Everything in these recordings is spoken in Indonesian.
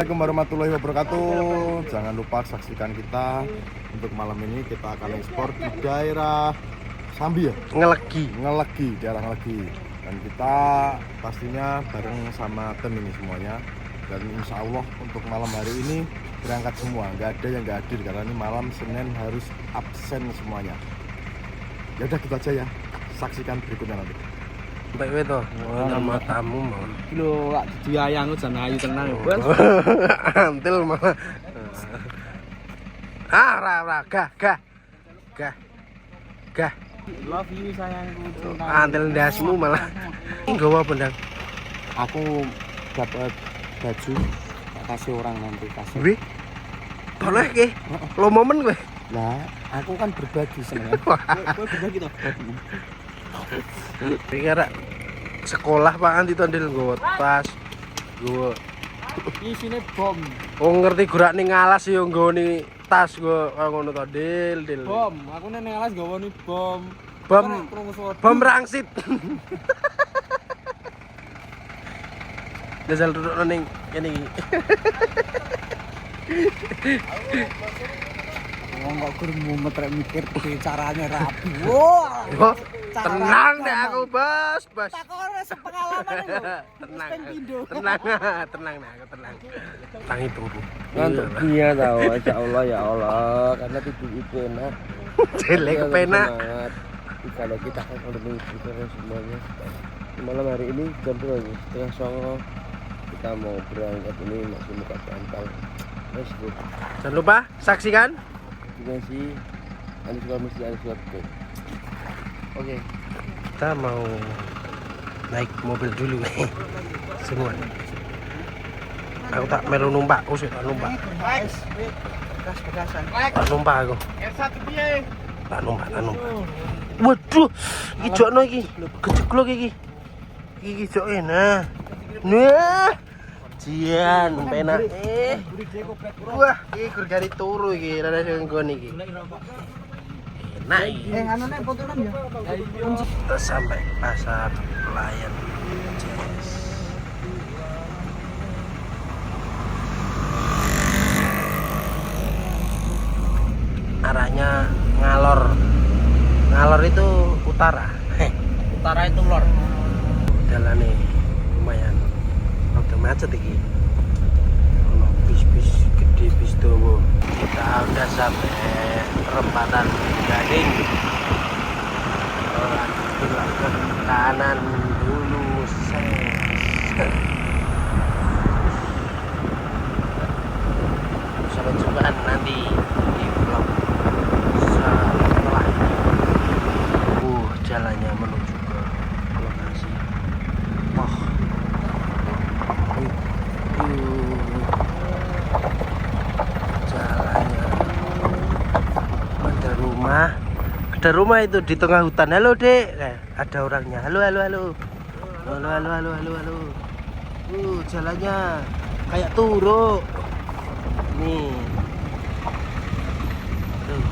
Assalamualaikum warahmatullahi wabarakatuh. Jangan lupa saksikan kita untuk malam ini. Kita akan ekspor di daerah Sambi ya? Ngelegi, daerah Ngelegi. Dan kita pastinya bareng sama tim ini semuanya. Dan insya Allah untuk malam hari ini berangkat semua. Nggak ada yang nggak hadir karena ini malam Senin harus absen semuanya. Ya udah gitu aja ya. Saksikan berikutnya nanti. Baik itu, nama tamu mau. Lho, lak diayang jan ayu tenang, Bos. Antil malah. Gah. Love you sayangku. Antil ndasmu malah. Nggawa bendang. Aku dapat baju tak kasih orang nanti kasih. Wih. Boleh ke? Lo momen gue. Lah, aku kan berbagi seneng. Kowe berbagi toh. Kira sekolah Pak Anti tondel nggawa tas. Nggawa Isine bom. oh ngerti gerak ning alas yo nggone tas go ngono to Dil. Bom, aku ning alas gawani bom. Bom rangsit. Dasar duduk ning kene iki. Wong kok kurang metrek mikir caranya rapi. Wah. Oh, tenang deh aku, Bos. Takon sepengalaman lho. Tenang. Ping pindho. Tenang nah, aku tenang. Tangi tunggu. Untuk dia tahu, insya Allah ya Allah, karena tidur itu enak. Jelek pena. Kalau kita kan udah mengikuti semuanya. Malam hari ini jam berapa? 3:30 kita mau berangkat ini masih muka pantang. Let's go. Jangan lupa saksikan. Juga sih, _mesti _. Oke. Kita mau naik mobil dulu nih. Semua. Aku tak melu numpak, usut tak numpak. Bekas-bekasan. Tak numpak aku. R1 piye? Tak numpak. Waduh, iki jokno iki. Kejeglok iki. Iki joke nah. Nah. Jian, penak. Wah, iki gur gari turu iki, rada sing nggon iki. Enak iki. Anune fotonan ya. Kita sampai pasar pelayan. Yes. Arahnya ngalor. Ngalor itu utara. Utara itu lor. Jalan nih lumayan. Udah macet iki. Ono bis-bis gede, bis dawa. Kita udah sampai perempatan Gading. Belok ke kanan dulu, sampai jumpa nanti di vlog setelah ini. Jalannya menuju ke lokasi. Wah. Jalannya ada rumah itu di tengah hutan. Halo Dek, ada orangnya. Halo. Jalannya kayak turuk nih. Tuh.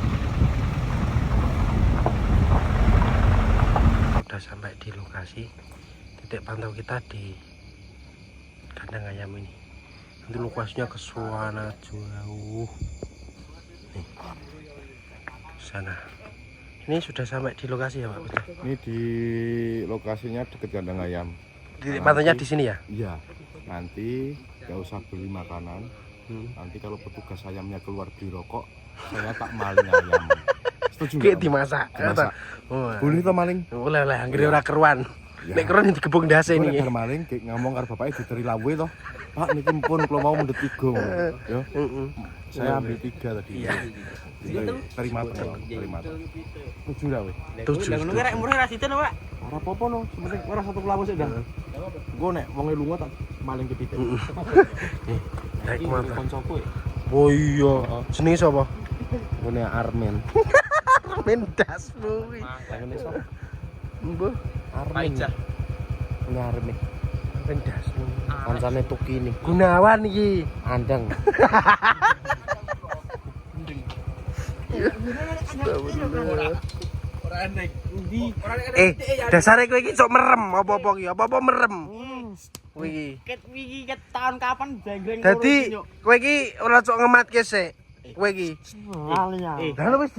Udah sampai di lokasi. Titik pantau kita di kandang ayam ini. Nanti lokasinya ke sana jauh. Nih. Sana. Ini sudah sampai di lokasi ya, Pak? Ini di lokasinya deket kandang ayam. Titik pantaunya di sini ya? Iya. Nanti nggak usah beli makanan. Nanti kalau petugas ayamnya keluar di rokok, saya tak maling ayam. Setuju nggak? Kayak dimasak. Dimasak. Oh, Boleh to maling? boleh, anggere ora keruan. Ya. Nek keruan digebung dase Ini ini. bar maling kayak ngomong karo bapaknya diteri lawe toh. Pak niki pun kalau mau mendet 3. Ya. Saya ambil 3 tadi. Iya. Terima. Tujuh lah weh. Tujuh. Lah ngono ki rek murah ra siten, Pak. Ora apa-apa no, sementing ora satu kelapa sik dah. Engko nek wonge lunga tak maling ke titik. Naik motor. Koncoku ya. Oh iya. Jenenge sapa? Ngene Armin. Armin dasmu kuwi. Ngene sapa? Mbah, Armin. Ngene Armin. Armin dasmu. Kancane Tuki ini. Gunawan iki. Andeng. Ora enek. Endi? Dasare kowe iki sok merem apa-apa ki? Apa-apa merem? Kuwi. Ket tahun kapan jenggreng Dadi kowe iki ora cok ngematke sik. Kowe iki. Lah wis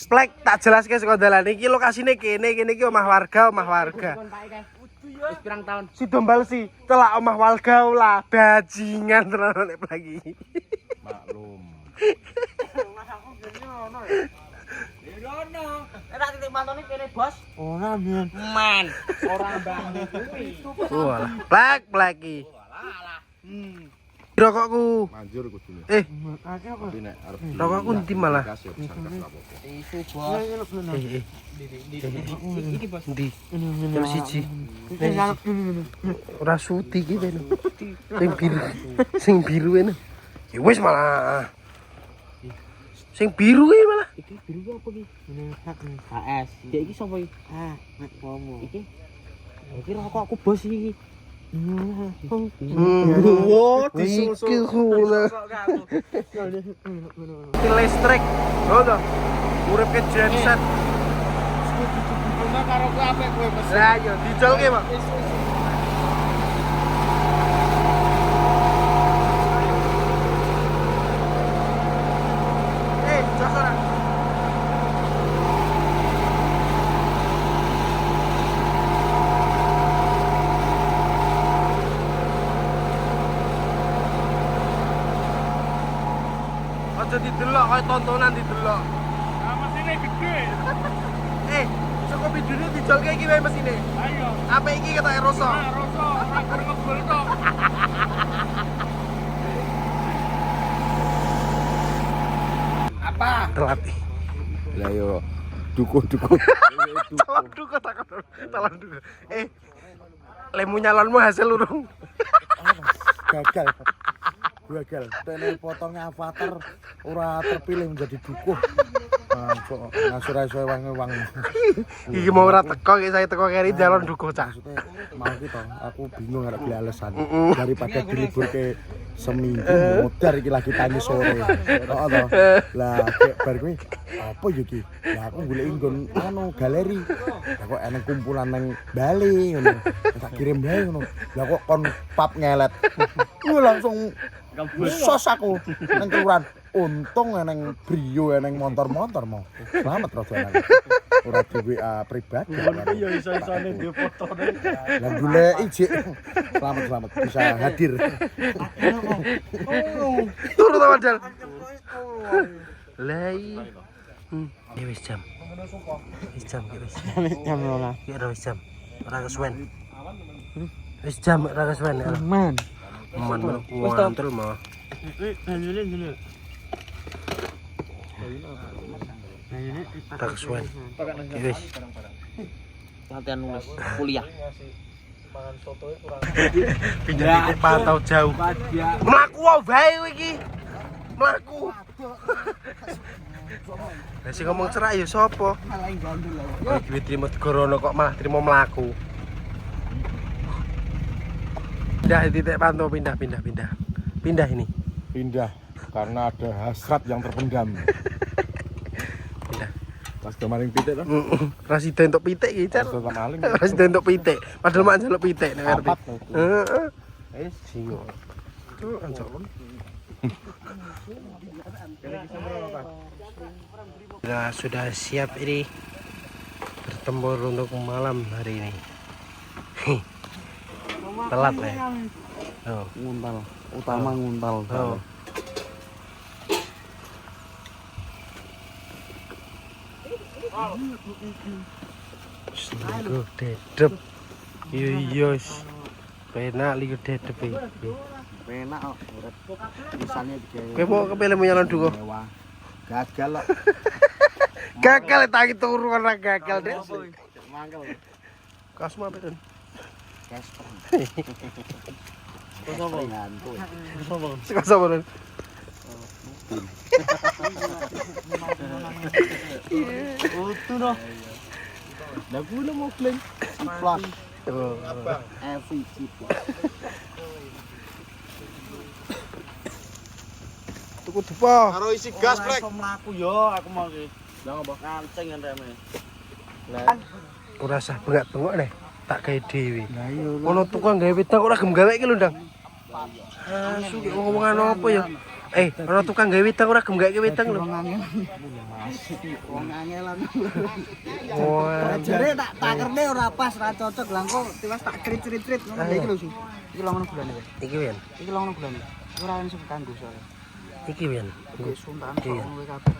plek tak jelaske saka dalan iki lokasine kene iki omah warga. Wis pirang tahun? Sido balesi, telak omah warga lah bajingan tenan nek lagi. Maklum. Ora titik pantone kene, Bos. Ora men. Man, ora mbahmu kuwi. Walah, plek iki. Rokokku. Manjur kudune. Tapi nek arep Rokokku ndi malah. Isu, Bos. Iki, Bos. Ndi? Terus siji. Ora suti iki ben. Sing biruene. Ya wis malah. Sing biru iki malah. Iki biru apa iki? HS. Dek iki sapa iki? Nek pomo. Iki. Iki rokokku, Bos iki. Wow, disusul. Iki listrik. Oh to. Urip ke genset. Cuma karo kowe apik kowe Bos. Lah yo dicolke, Pak. Jos ora. Aja didelok kaya tontonan didelok. Nah, mesine gede. Saka videone dijolke iki wae mesine. Ayo. Apa iki ketoke rasa? Rasa ora kur ngebul tok. Apa? Telat. Lah yo dukuh-dukuh. Talon duko takon. Talon duko. Lemu nyalonmu hasil urung. Gagal. Tene potongnya avatar ora terpilih menjadi dukuh. Kok ngasur iso wang-wang. Iki mau ora teko iki saya teko keri jalon duko cah. Maksudnya mau gitu, aku bingung ada beli alasan daripada dilibur ke seminggu modar iki lagi tani sore. Kok to? Lah kayak bar kuwi apa ya iki? Lah aku goleki nggon anu galeri. Lah kok eneng kumpulan nang Bali ngono. Tak kirim bae ngono. Lah kok kon pap ngelet. Ku langsung sos aku nang kelurahan. Untung eneng Brio eneng motor-motor mau. Selamat rojolan. Ora di WA pribadi. Iya iso-isone di fotone. Lah goleki Jik. Selamat bisa hadir. Turu ta Wadal. Lah iya. Ya wis jam. Wis jam. Jam 12. Ya wis jam. Ora kesuwen. Wis jam ora kesuwen. Man. Man mantul mah. Ini. Ora kesuwen. Ya wis. Latihan nulis kuliah. Pindah iki pantau jauh. Mlaku wae kowe iki. Mlaku. Lah sing ngomong cerak ya sapa? Iki duwe trimo Gorono kok malah trimo mlaku. Pindah titik pantau pindah. Pindah ini. Pindah karena ada hasrat yang terpendam. Pindah. Pas kemarin pitik to. Rasida entuk pitik iki, Car. Hasrat maling. Rasida entuk pitik. Padahal mak njaluk pitik nek ngerti. Papat. Heeh. Wis singo. Tuh anjok. Nah, sudah siap ini bertempur untuk malam hari ini. Telat lah ya. Oh. Nguntal, utama nguntal. Oh. Liku dedep. Yos. Penak liku dedep iki. Penak kok urip. Bisane digawe. Kowe mau kepilih nyalon duko? Mewah. Gagal kok. Gagal tangi turu ora gagal, Dek. Mangkel. Kasmu apa, Don? Casper. Sopo? Ngantuk. Sopo? Sopo, Don? Utuh no. Lah kuwi mau klaim plus. Oh. FVC plus. Tuku depo. Karo isi gas plek. Iso mlaku yo aku mau ki. Lah ngopo kancing reme. Ora usah bengak-bengok deh. tak gawe dhewe. Lah iya. Ono tukang gawe wedang ora gelem gawe iki lho, Ndang. Asu ki ngomongan apa ya? Ono tukang gawe wedang ora gelem gawe wedang lho. Wong angelan. Wah. Jare tak takerne ora pas, ora cocok. Lah engko tiwas tak krit-krit ngono iki lho, Su. Iki lho ngono bulane. Iki wen. Iki lho ngono bulane. Ora iso kanggo soalnya. Iki wen. Suntan kok kowe kabeh.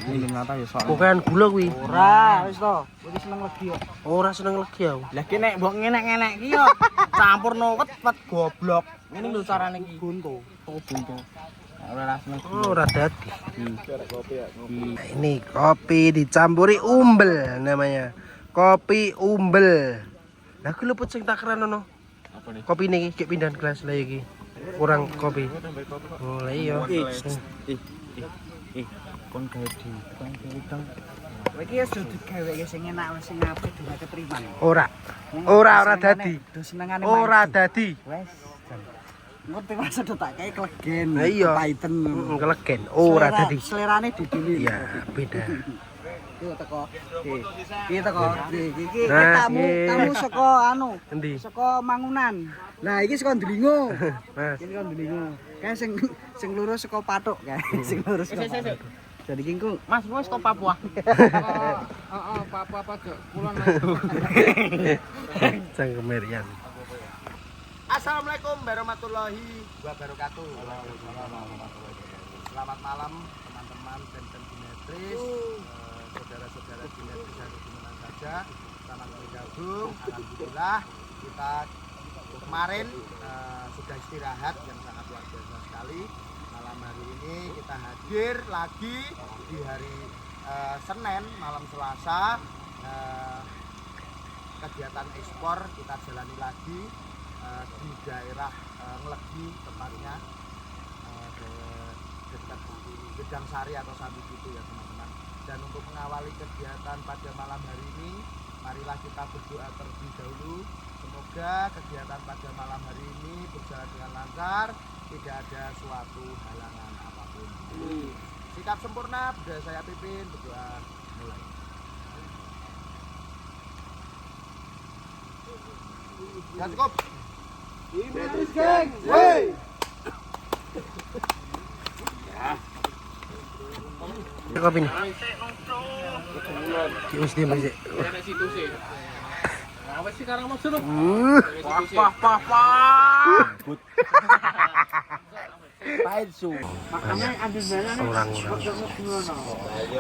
Ini nyata ya soalnya. Bukan gula kuwi. Ora, wis to. Kowe seneng legi kok. Ora seneng legi aku. Lah ki nek mbok ngenek-ngenek ki yo campurno wet goblok. Ngene lho carane iki. Buntu. Oh buntu. Ora seneng. Ora dadi. Nah, ini kopi dicampuri umbel namanya. Kopi umbel. Lah ku luput sing tak keren ono. Apa nih? Kopi ini iki pindahan gelas lah iki. Kurang kopi. Oh, lah iya. Kon gawe di tukang wedang. Kowe iki wis digawe sing enak sing apik dhewe ketriman. Ora dadi. Do senengane Ora dadi. wes. Ngerti masa do tak kae klegen. Lah iya. Paiten. Kelegen. Ora dadi. Selerane didili. Iya, beda. Iki teko. Iki teko. Iki Nah, tamu saka anu. Endi? Saka Mangunan. Lah iki saka Delingo. Mas. Iki saka Delingo. Kae sing lurus saka Pathuk kae. Sing lurus saka Pathuk. Jadi kingku, Mas wis saka Papua. Heeh, Papua apa gak kulon Mas. Cangkemerian. Assalamualaikum warahmatullahi wabarakatuh. Selamat malam teman-teman dan Binetris, saudara-saudara Binetris dari dimana saja. Selamat bergabung. Alhamdulillah kita kemarin sudah istirahat yang sangat luar biasa sekali. Malam hari ini kita hadir lagi di hari Senin malam Selasa. Kegiatan ekspor kita jalani lagi di daerah Ngelegi tepatnya dekat Gedang Sari atau Sapi itu ya teman-teman. Dan untuk mengawali kegiatan pada malam hari ini, marilah kita berdoa terlebih dahulu. Semoga kegiatan pada malam hari ini berjalan dengan lancar, tidak ada suatu halangan apapun. Sikap sempurna, budaya saya pimpin, berdoa mulai. Ya cukup. Binetris geng, wey. Kopi nih. Ki wis diam sih. Apa sih sekarang maksud lu? Pah. Pahit su. Makanya ambil jalan Orang. Ya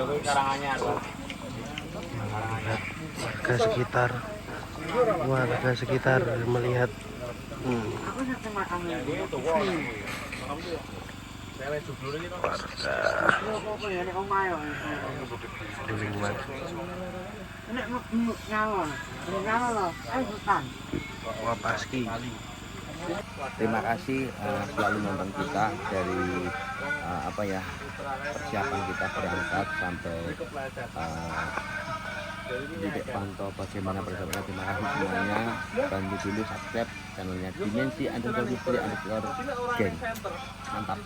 kowe karangannya Warga sekitar melihat Aku sampe makan itu. Saya jublu ini kan. Apa ya nek omae yo. lingkungan. Nek ngalon. Ngalon lho. Hutan. Wah paski. Terima kasih selalu nonton kita dari persiapan kita berangkat sampai titik pantau bagaimana perjalanan. Terima kasih semuanya. Bantu dulu subscribe channelnya Dimensi_Putri_Geng. Mantap.